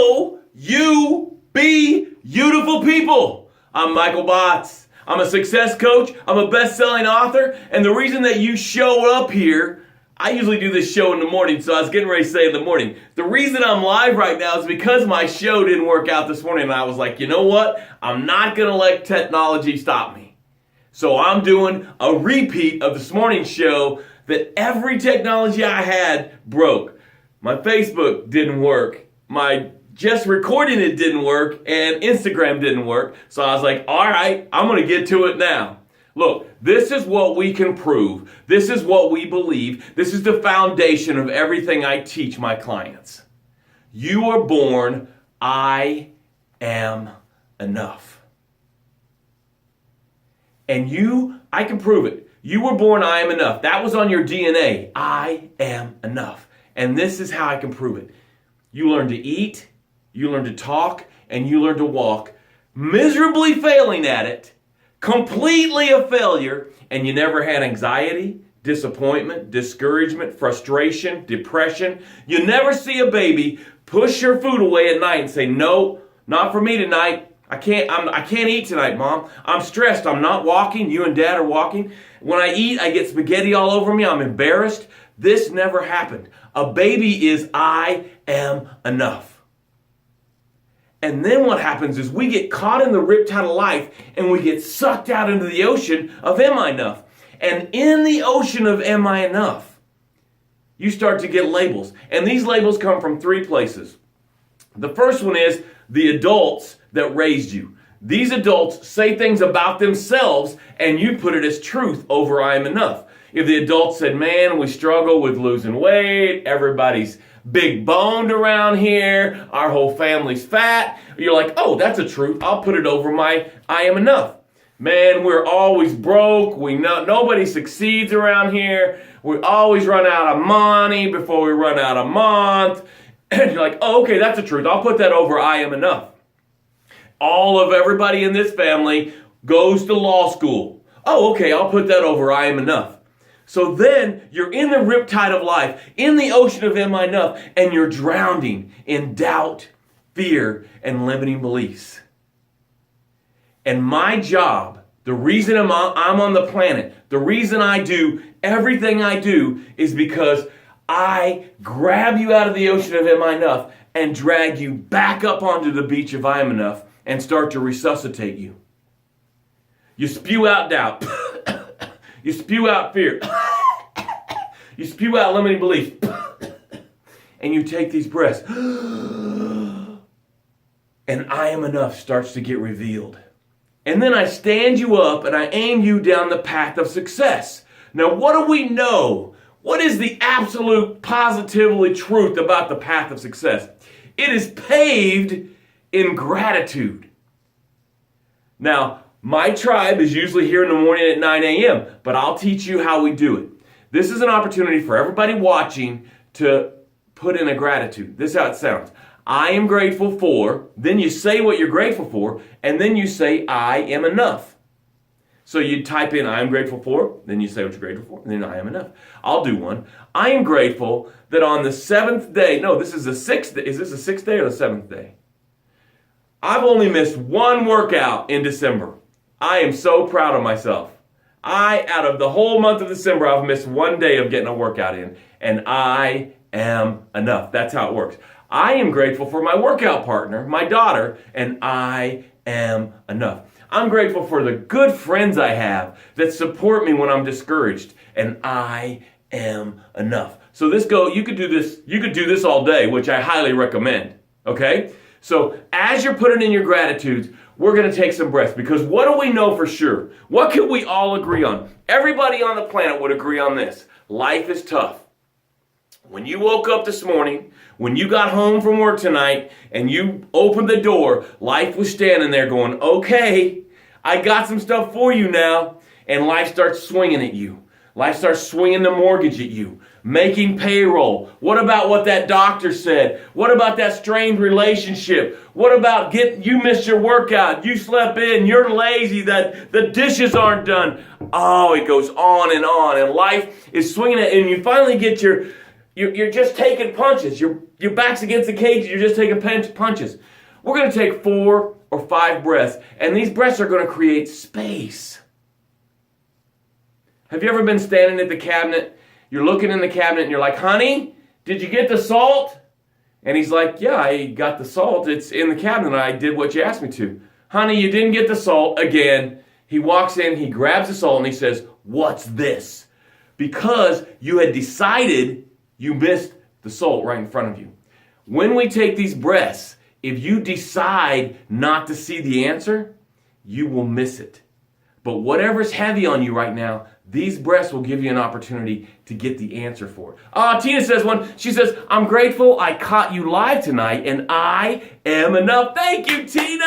Will you be beautiful people? I'm Michael Botts. I'm a success coach. I'm a best-selling author. And the reason that you show up here, I usually do this show in the morning, so I was getting ready to say in the morning. The reason I'm live right now is because my show didn't work out this morning. And I was like, you know what? I'm not going to let technology stop me. So I'm doing a repeat of this morning's show that every technology I had broke. My Facebook didn't work. My just recording it didn't work, and Instagram didn't work. So I was like, all right, I'm going to get to it now. Look, this is what we can prove. This is what we believe. This is the foundation of everything I teach my clients. You are born, I am enough. And I can prove it. You were born, I am enough. That was on your DNA. I am enough. And this is how I can prove it. You learn to eat, you learn to talk, and you learn to walk, miserably failing at it, completely a failure, and you never had anxiety, disappointment, discouragement, frustration, depression. You never see a baby push your food away at night and say, no, not for me tonight. I can't eat tonight, Mom. I'm stressed. I'm not walking. You and Dad are walking. When I eat, I get spaghetti all over me. I'm embarrassed. This never happened. A baby is I am enough. And then what happens is we get caught in the riptide of life and we get sucked out into the ocean of am I enough? And in the ocean of am I enough, you start to get labels. And these labels come from three places. The first one is the adults that raised you. These adults say things about themselves and you put it as truth over I am enough. If the adults said, man, we struggle with losing weight, everybody's big boned around here, our whole family's fat, you're like, oh, that's a truth. I'll put it over my I am enough. Man, we're always broke. Nobody succeeds around here. We always run out of money before we run out of month. And you're like, oh, okay, that's the truth. I'll put that over I am enough. All of everybody in this family goes to law school. Oh, okay, I'll put that over I am enough. So then you're in the riptide of life, in the ocean of am I enough, and you're drowning in doubt, fear, and limiting beliefs. And my job, the reason I'm on the planet, the reason I do everything I do is because I grab you out of the ocean of am I enough and drag you back up onto the beach of I am enough and start to resuscitate you. You spew out doubt. You spew out fear. You spew out limiting beliefs. And you take these breaths. And I am enough starts to get revealed. And then I stand you up and I aim you down the path of success. Now, what do we know? What is the absolute positively truth about the path of success? It is paved in gratitude. Now, my tribe is usually here in the morning at 9 a.m., but I'll teach you how we do it. This is an opportunity for everybody watching to put in a gratitude. This is how it sounds. I am grateful for, then you say what you're grateful for, and then you say, I am enough. So you type in, I am grateful for, then you say what you're grateful for, and then I am enough. I'll do one. I am grateful that on the seventh day, no, this is the sixth day. Is this the sixth day or the seventh day? I've only missed one workout in December. I am so proud of myself. Out of the whole month of December, I've missed one day of getting a workout in, and I am enough. That's how it works. I am grateful for my workout partner, my daughter, and I am enough. I'm grateful for the good friends I have that support me when I'm discouraged, and I am enough. So you could do this all day, which I highly recommend. Okay? So as you're putting in your gratitudes, we're going to take some breaths, because what do we know for sure? What can we all agree on? Everybody on the planet would agree on this. Life is tough. When you woke up this morning, when you got home from work tonight, and you opened the door, life was standing there going, okay, I got some stuff for you now. And life starts swinging at you. Life starts swinging the mortgage at you, making payroll. What about what that doctor said? What about that strained relationship? What about you missed your workout, you slept in, you're lazy, that the dishes aren't done. Oh, it goes on, and life is swinging it, and you finally get your You're just taking punches. Your back's against the cage. You're just taking punches. We're going to take 4 or 5 breaths, and these breaths are going to create space. Have you ever been standing at the cabinet? You're looking in the cabinet, and you're like, honey, did you get the salt? And he's like, yeah, I got the salt. It's in the cabinet. I did what you asked me to. Honey, you didn't get the salt again. He walks in, he grabs the salt, and he says, what's this? Because you had decided you missed the salt right in front of you. When we take these breaths, if you decide not to see the answer, you will miss it. But whatever's heavy on you right now, these breaths will give you an opportunity to get the answer for it. Tina says one. She says, I'm grateful I caught you live tonight, and I am enough. Thank you, Tina.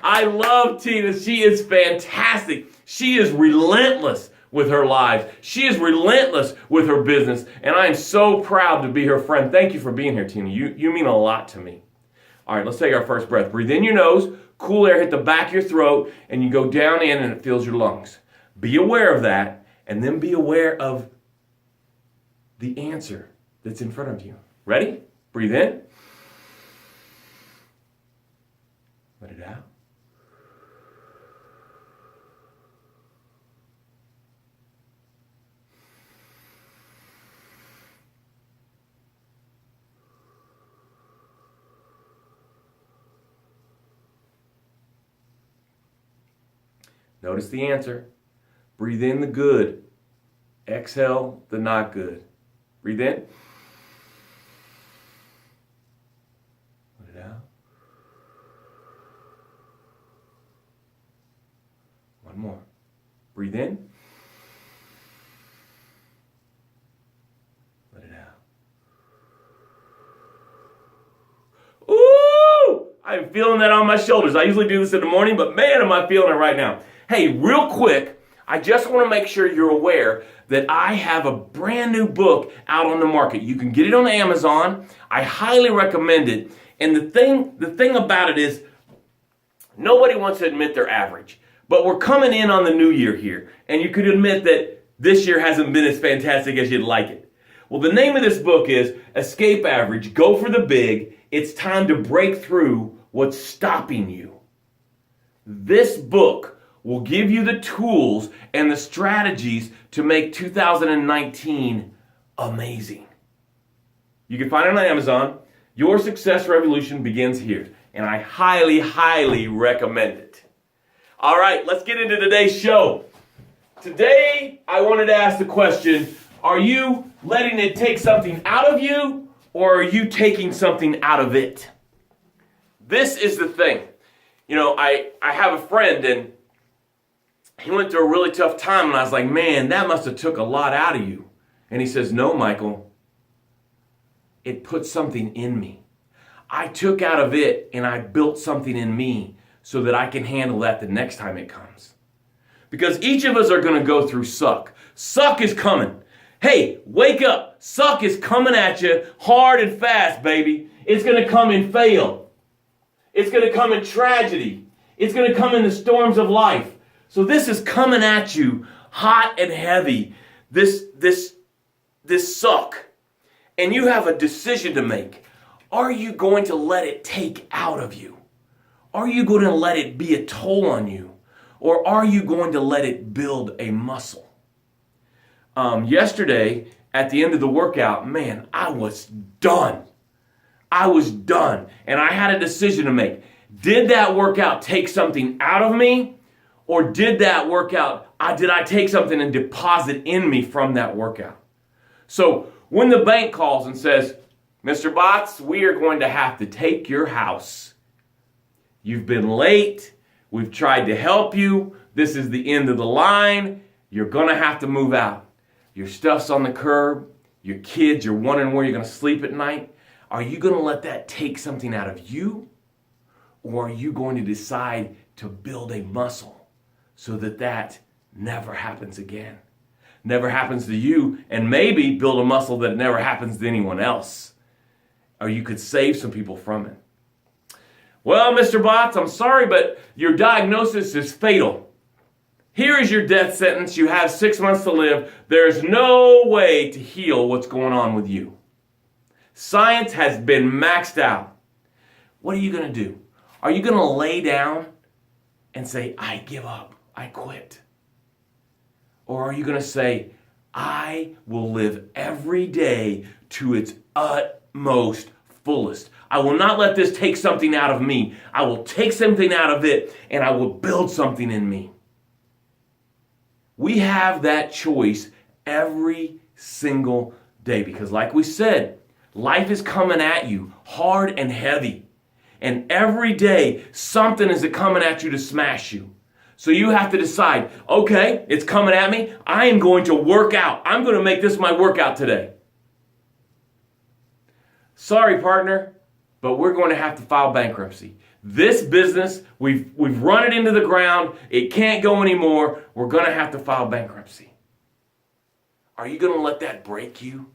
I love Tina. She is fantastic. She is relentless with her lives. She is relentless with her business, and I am so proud to be her friend. Thank you for being here, Tina. You mean a lot to me. All right, let's take our first breath. Breathe in your nose. Cool air hit the back of your throat, and you go down in, and it fills your lungs. Be aware of that, and then be aware of the answer that's in front of you. Ready? Breathe in. Let it out. Notice the answer. Breathe in the good. Exhale the not good. Breathe in. Let it out. One more. Breathe in. Let it out. Ooh! I'm feeling that on my shoulders. I usually do this in the morning, but man, am I feeling it right now. Hey, real quick, I just want to make sure you're aware that I have a brand new book out on the market. You can get it on Amazon. I highly recommend it. And the thing about it is, nobody wants to admit they're average. But we're coming in on the new year here, and you could admit that this year hasn't been as fantastic as you'd like it. Well, the name of this book is Escape Average, Go for the Big. It's time to break through what's stopping you. This book will give you the tools and the strategies to make 2019 amazing. You can find it on Amazon. Your success revolution begins here, and I highly, highly recommend it. All right, let's get into today's show. Today, I wanted to ask the question, are you letting it take something out of you, or are you taking something out of it? This is the thing. You know, I have a friend, and he went through a really tough time, and I was like, man, that must have took a lot out of you. And he says, no, Michael, it put something in me. I took out of it, and I built something in me so that I can handle that the next time it comes. Because each of us are going to go through suck. Suck is coming. Hey, wake up. Suck is coming at you hard and fast, baby. It's going to come in fail. It's going to come in tragedy. It's going to come in the storms of life. So this is coming at you hot and heavy, this suck. And you have a decision to make. Are you going to let it take out of you? Are you going to let it be a toll on you? Or are you going to let it build a muscle? Yesterday, at the end of the workout, man, I was done. I was done. And I had a decision to make. Did that workout take something out of me? Or did that workout, did I take something and deposit in me from that workout? So when the bank calls and says, Mr. Botts, we are going to have to take your house. You've been late. We've tried to help you. This is the end of the line. You're going to have to move out. Your stuff's on the curb. Your kids, you're wondering where you're going to sleep at night. Are you going to let that take something out of you? Or are you going to decide to build a muscle so that that never happens again? Never happens to you, and maybe build a muscle that never happens to anyone else. Or you could save some people from it. Well, Mr. Botts, I'm sorry, but your diagnosis is fatal. Here is your death sentence. You have 6 months to live. There's no way to heal what's going on with you. Science has been maxed out. What are you going to do? Are you going to lay down and say, I give up, I quit? Or are you going to say, I will live every day to its utmost fullest. I will not let this take something out of me. I will take something out of it and I will build something in me. We have that choice every single day because like we said, life is coming at you hard and heavy. And every day something is coming at you to smash you. So you have to decide, okay, it's coming at me. I am going to work out. I'm going to make this my workout today. Sorry, partner, but we're going to have to file bankruptcy. This business, we've run it into the ground. It can't go anymore. We're going to have to file bankruptcy. Are you going to let that break you?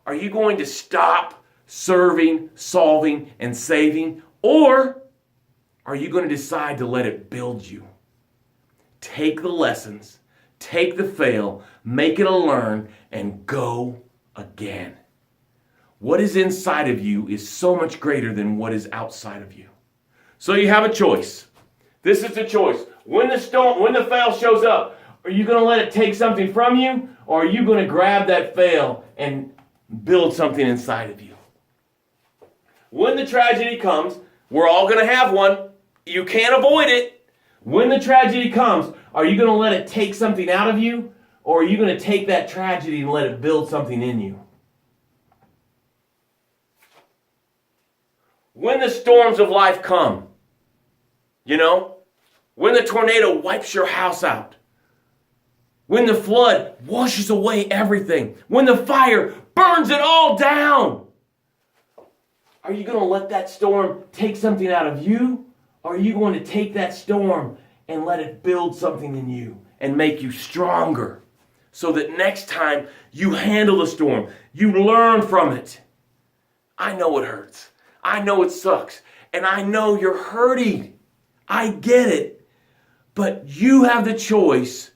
Are you going to stop serving, solving, and saving? Or are you going to decide to let it build you? Take the lessons, take the fail, make it a learn, and go again. What is inside of you is so much greater than what is outside of you. So you have a choice. This is the choice. When the fail shows up, are you going to let it take something from you, or are you going to grab that fail and build something inside of you? When the tragedy comes, we're all going to have one. You can't avoid it. When the tragedy comes, are you going to let it take something out of you, or are you going to take that tragedy and let it build something in you? When the storms of life come, when the tornado wipes your house out, when the flood washes away everything, when the fire burns it all down, are you going to let that storm take something out of you? Or are you going to take that storm and let it build something in you and make you stronger so that next time you handle the storm, you learn from it? I know it hurts. I know it sucks. And I know you're hurting. I get it. But you have the choice.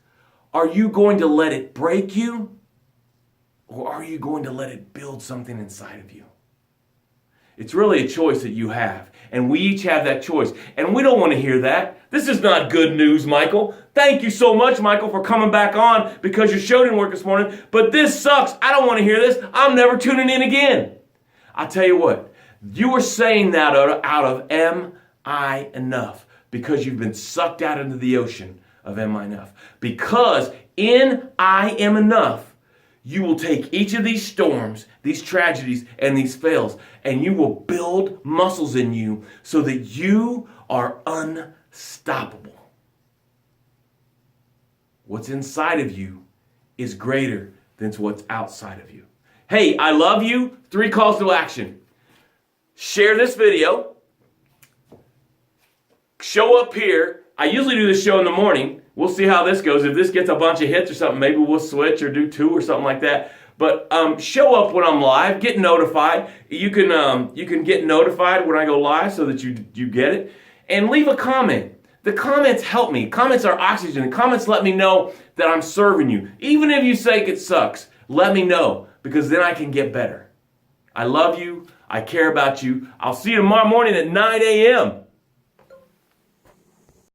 Are you going to let it break you? Or are you going to let it build something inside of you? It's really a choice that you have. And we each have that choice. And we don't want to hear that. This is not good news, Michael. Thank you so much, Michael, for coming back on because your show didn't work this morning. But this sucks. I don't want to hear this. I'm never tuning in again. I'll tell you what. You are saying that out of am I enough? Because you've been sucked out into the ocean of am I enough? Because in I am enough, you will take each of these storms, these tragedies, and these fails, and you will build muscles in you so that you are unstoppable. What's inside of you is greater than what's outside of you. Hey, I love you. 3 calls to action. Share this video. Show up here. I usually do this show in the morning. We'll see how this goes. If this gets a bunch of hits or something, maybe we'll switch or do 2 or something like that. But show up when I'm live. Get notified. You can get notified when I go live so that you get it. And leave a comment. The comments help me. Comments are oxygen. The comments let me know that I'm serving you. Even if you say it sucks, let me know because then I can get better. I love you. I care about you. I'll see you tomorrow morning at 9 a.m.